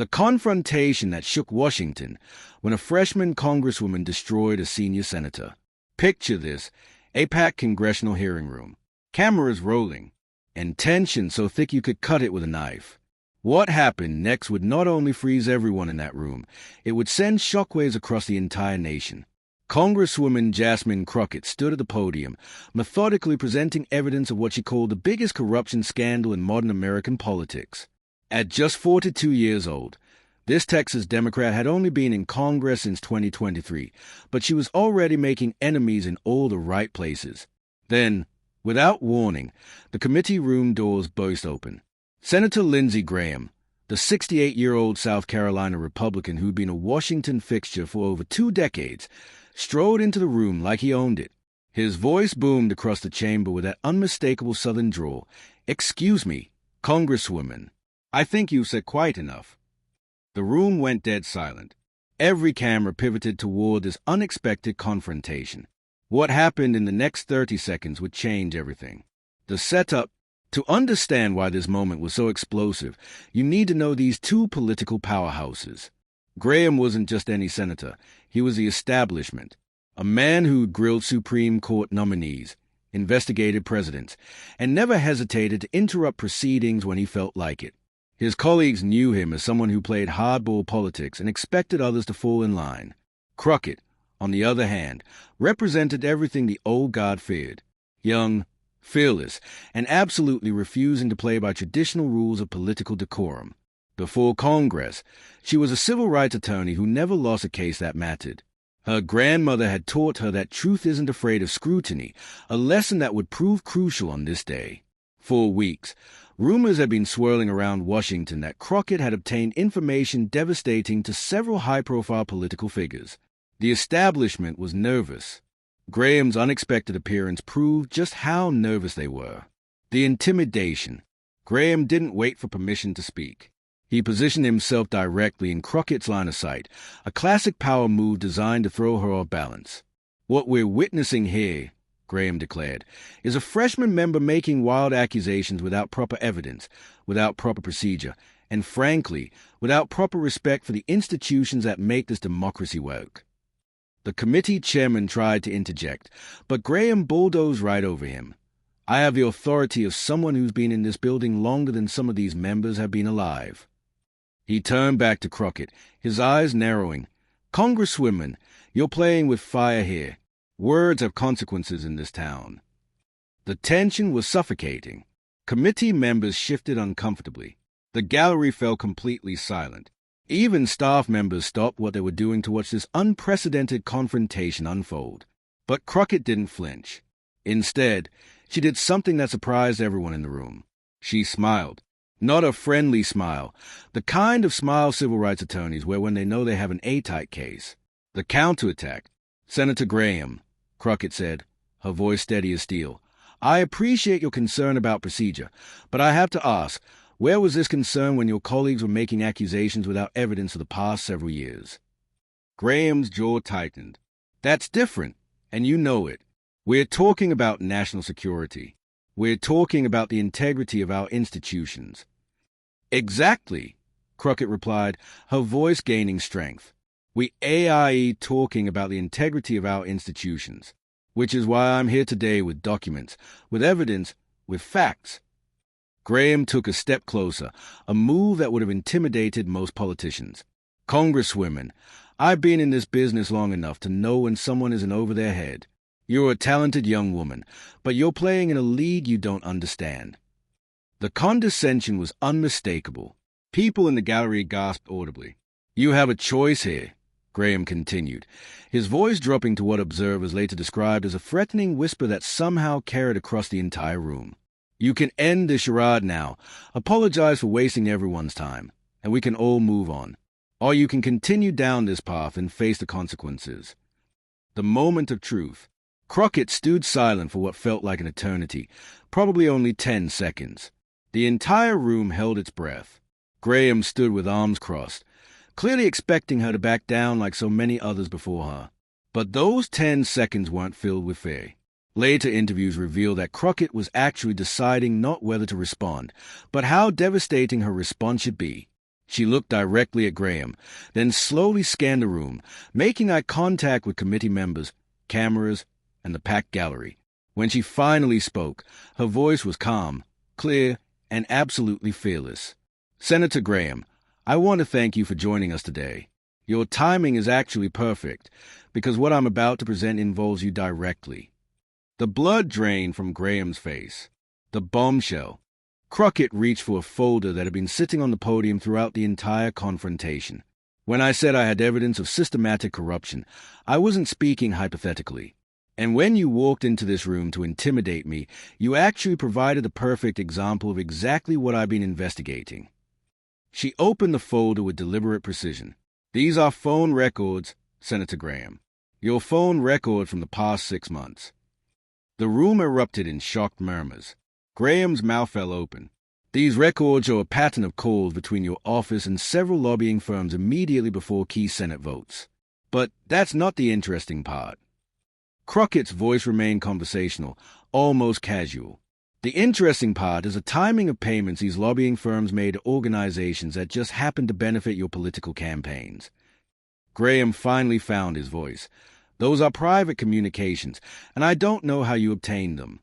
The confrontation that shook Washington when a freshman congresswoman destroyed a senior senator. Picture this: a packed congressional hearing room, cameras rolling, and tension so thick you could cut it with a knife. What happened next would not only freeze everyone in that room, it would send shockwaves across the entire nation. Congresswoman Jasmine Crockett stood at the podium, methodically presenting evidence of what she called the biggest corruption scandal in modern American politics. At just 42 years old, this Texas Democrat had only been in Congress since 2023, but she was already making enemies in all the right places. Then, without warning, the committee room doors burst open. Senator Lindsey Graham, the 68-year-old South Carolina Republican who'd been a Washington fixture for over 2 decades, strode into the room like he owned it. His voice boomed across the chamber with that unmistakable Southern drawl. "Excuse me, Congresswoman. I think you've said quite enough." The room went dead silent. Every camera pivoted toward this unexpected confrontation. What happened in the next 30 seconds would change everything. The setup. To understand why this moment was so explosive, you need to know these two political powerhouses. Graham wasn't just any senator. He was the establishment. A man who grilled Supreme Court nominees, investigated presidents, and never hesitated to interrupt proceedings when he felt like it. His colleagues knew him as someone who played hardball politics and expected others to fall in line. Crockett, on the other hand, represented everything the old guard feared: young, fearless, and absolutely refusing to play by traditional rules of political decorum. Before Congress, she was a civil rights attorney who never lost a case that mattered. Her grandmother had taught her that truth isn't afraid of scrutiny, a lesson that would prove crucial on this day. For weeks, rumors had been swirling around Washington that Crockett had obtained information devastating to several high-profile political figures. The establishment was nervous. Graham's unexpected appearance proved just how nervous they were. The intimidation. Graham didn't wait for permission to speak. He positioned himself directly in Crockett's line of sight, a classic power move designed to throw her off balance. "What we're witnessing here," Graham declared, "is a freshman member making wild accusations without proper evidence, without proper procedure, and frankly, without proper respect for the institutions that make this democracy work." The committee chairman tried to interject, but Graham bulldozed right over him. "I have the authority of someone who's been in this building longer than some of these members have been alive." He turned back to Crockett, his eyes narrowing. "Congresswoman, you're playing with fire here. Words have consequences in this town." The tension was suffocating. Committee members shifted uncomfortably. The gallery fell completely silent. Even staff members stopped what they were doing to watch this unprecedented confrontation unfold. But Crockett didn't flinch. Instead, she did something that surprised everyone in the room. She smiled. Not a friendly smile, the kind of smile civil rights attorneys wear when they know they have an A-type case. The counterattack. "Senator Graham," Crockett said, her voice steady as steel, "I appreciate your concern about procedure, but I have to ask, where was this concern when your colleagues were making accusations without evidence for the past several years?" Graham's jaw tightened. "That's different, and you know it. We're talking about national security. We're talking about the integrity of our institutions." "Exactly," Crockett replied, her voice gaining strength. "We AIE talking about the integrity of our institutions, which is why I'm here today with documents, with evidence, with facts." Graham took a step closer, a move that would have intimidated most politicians. "Congresswomen, I've been in this business long enough to know when someone isn't over their head. You're a talented young woman, but you're playing in a league you don't understand." The condescension was unmistakable. People in the gallery gasped audibly. "You have a choice here," Graham continued, his voice dropping to what observers later described as a threatening whisper that somehow carried across the entire room. "You can end this charade now, apologize for wasting everyone's time, and we can all move on. Or you can continue down this path and face the consequences." The moment of truth. Crockett stood silent for what felt like an eternity, probably only 10 seconds. The entire room held its breath. Graham stood with arms crossed, clearly expecting her to back down like so many others before her. But those 10 seconds weren't filled with fear. Later interviews revealed that Crockett was actually deciding not whether to respond, but how devastating her response should be. She looked directly at Graham, then slowly scanned the room, making eye contact with committee members, cameras, and the packed gallery. When she finally spoke, her voice was calm, clear, and absolutely fearless. "Senator Graham, I want to thank you for joining us today. Your timing is actually perfect, because what I'm about to present involves you directly." The blood drained from Graham's face. The bombshell. Crockett reached for a folder that had been sitting on the podium throughout the entire confrontation. When I said I had evidence of systematic corruption, I wasn't speaking hypothetically. And when you walked into this room to intimidate me, you actually provided the perfect example of exactly what I've been investigating. She opened the folder with deliberate precision. "These are phone records, Senator Graham. Your phone record from the past 6 months." The room erupted in shocked murmurs. Graham's mouth fell open. "These records show a pattern of calls between your office and several lobbying firms immediately before key Senate votes. But that's not the interesting part." Crockett's voice remained conversational, almost casual. "The interesting part is the timing of payments these lobbying firms made to organizations that just happened to benefit your political campaigns." Graham finally found his voice. "Those are private communications, and I don't know how you obtained them."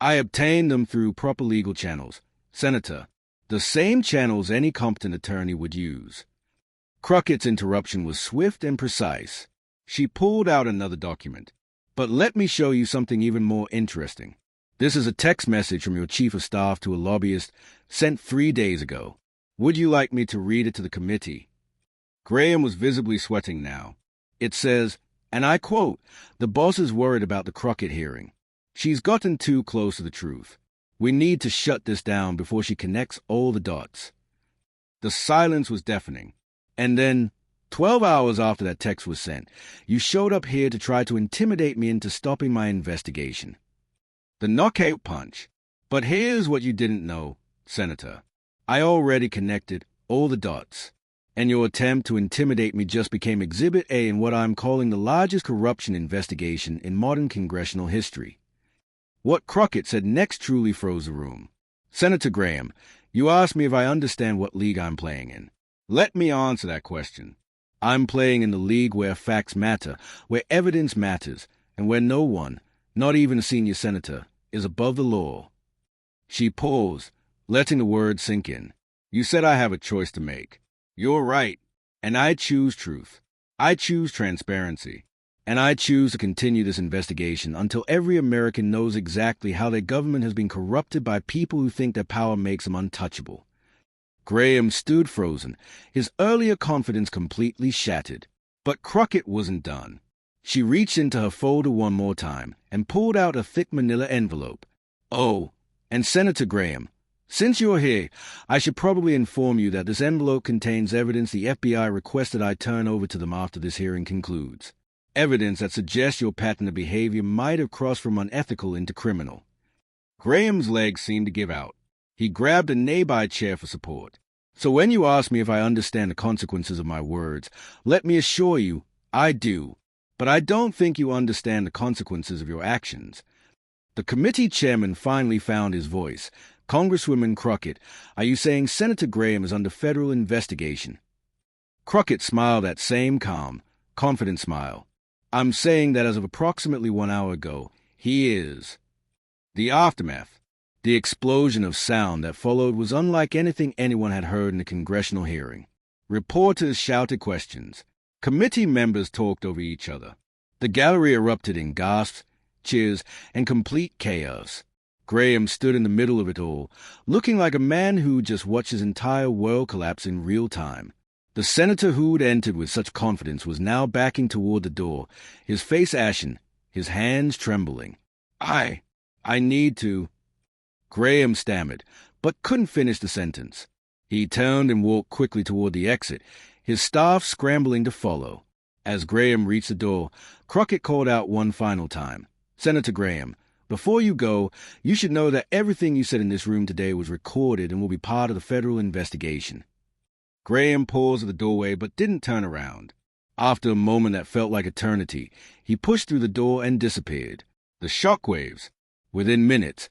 "I obtained them through proper legal channels, Senator, the same channels any competent attorney would use." Crockett's interruption was swift and precise. She pulled out another document. "But let me show you something even more interesting. This is a text message from your chief of staff to a lobbyist sent 3 days ago. Would you like me to read it to the committee?" Graham was visibly sweating now. It says, and I quote, "The boss is worried about the Crockett hearing. She's gotten too close to the truth. We need to shut this down before she connects all the dots." The silence was deafening. And then, 12 hours after that text was sent, you showed up here to try to intimidate me into stopping my investigation. The knockout punch. But here's what you didn't know, Senator. I already connected all the dots. And your attempt to intimidate me just became Exhibit A in what I'm calling the largest corruption investigation in modern congressional history. What Crockett said next truly froze the room. "Senator Graham, you asked me if I understand what league I'm playing in. Let me answer that question. I'm playing in the league where facts matter, where evidence matters, and where no one, not even a senior senator, is above the law." She paused, letting the words sink in. "You said I have a choice to make. You're right, and I choose truth. I choose transparency. And I choose to continue this investigation until every American knows exactly how their government has been corrupted by people who think their power makes them untouchable." Graham stood frozen, his earlier confidence completely shattered. But Crockett wasn't done. She reached into her folder one more time and pulled out a thick manila envelope. "Oh, and Senator Graham, since you're here, I should probably inform you that this envelope contains evidence the FBI requested I turn over to them after this hearing concludes. Evidence that suggests your pattern of behavior might have crossed from unethical into criminal." Graham's legs seemed to give out. He grabbed a nearby chair for support. "So when you ask me if I understand the consequences of my words, let me assure you, I do. But I don't think you understand the consequences of your actions." The committee chairman finally found his voice. "Congresswoman Crockett, are you saying Senator Graham is under federal investigation?" Crockett smiled that same calm, confident smile. "I'm saying that as of approximately 1 hour ago, he is." The aftermath, the explosion of sound that followed, was unlike anything anyone had heard in a congressional hearing. Reporters shouted questions. Committee members talked over each other. The gallery erupted in gasps, cheers, and complete chaos. Graham stood in the middle of it all, looking like a man who just watched his entire world collapse in real time. The senator who'd entered with such confidence was now backing toward the door, his face ashen, his hands trembling. I need to..." Graham stammered, but couldn't finish the sentence. He turned and walked quickly toward the exit, his staff scrambling to follow. As Graham reached the door, Crockett called out one final time. "Senator Graham, before you go, you should know that everything you said in this room today was recorded and will be part of the federal investigation." Graham paused at the doorway but didn't turn around. After a moment that felt like eternity, he pushed through the door and disappeared. The shockwaves. Within minutes,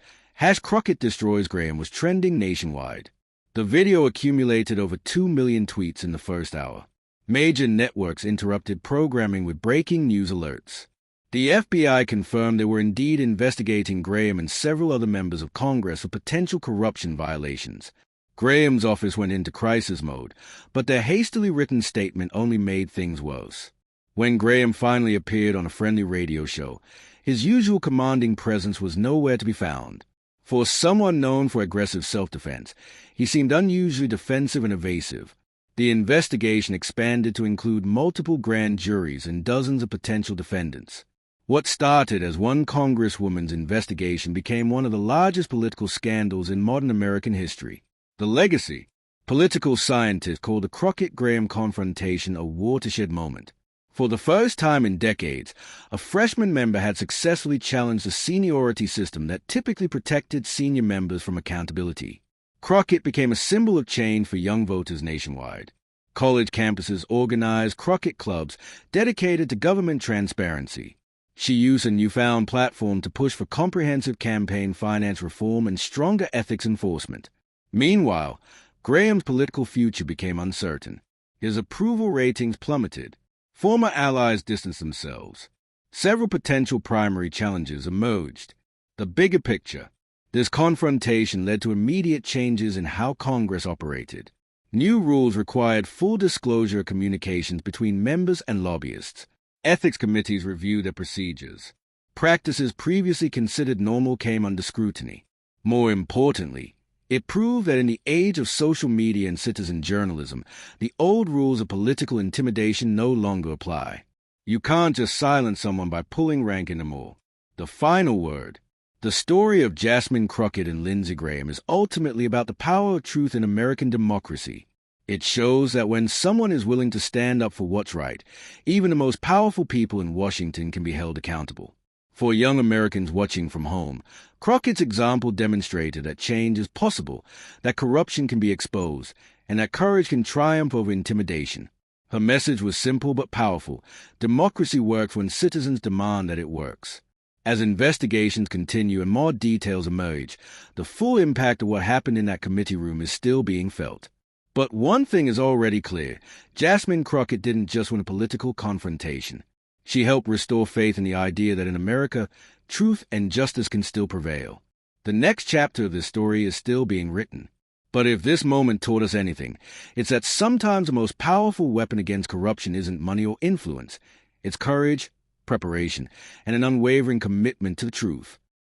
#Crockett Destroys Graham was trending nationwide. The video accumulated over 2 million tweets in the first hour. Major networks interrupted programming with breaking news alerts. The FBI confirmed they were indeed investigating Graham and several other members of Congress for potential corruption violations. Graham's office went into crisis mode, but their hastily written statement only made things worse. When Graham finally appeared on a friendly radio show, his usual commanding presence was nowhere to be found. For someone known for aggressive self-defense, he seemed unusually defensive and evasive. The investigation expanded to include multiple grand juries and dozens of potential defendants. What started as one congresswoman's investigation became one of the largest political scandals in modern American history. The legacy. Political scientists called the Crockett-Graham confrontation a watershed moment. For the first time in decades, a freshman member had successfully challenged the seniority system that typically protected senior members from accountability. Crockett became a symbol of change for young voters nationwide. College campuses organized Crockett clubs dedicated to government transparency. She used a newfound platform to push for comprehensive campaign finance reform and stronger ethics enforcement. Meanwhile, Graham's political future became uncertain. His approval ratings plummeted. Former allies distanced themselves. Several potential primary challenges emerged. The bigger picture. This confrontation led to immediate changes in how Congress operated. New rules required full disclosure of communications between members and lobbyists. Ethics committees reviewed their procedures. Practices previously considered normal came under scrutiny. More importantly, it proved that in the age of social media and citizen journalism, the old rules of political intimidation no longer apply. You can't just silence someone by pulling rank in them all. The final word. The story of Jasmine Crockett and Lindsey Graham is ultimately about the power of truth in American democracy. It shows that when someone is willing to stand up for what's right, even the most powerful people in Washington can be held accountable. For young Americans watching from home, Crockett's example demonstrated that change is possible, that corruption can be exposed, and that courage can triumph over intimidation. Her message was simple but powerful. Democracy works when citizens demand that it works. As investigations continue and more details emerge, the full impact of what happened in that committee room is still being felt. But one thing is already clear. Jasmine Crockett didn't just win a political confrontation. She helped restore faith in the idea that in America, truth and justice can still prevail. The next chapter of this story is still being written. But if this moment taught us anything, it's that sometimes the most powerful weapon against corruption isn't money or influence. It's courage, preparation, and an unwavering commitment to the truth.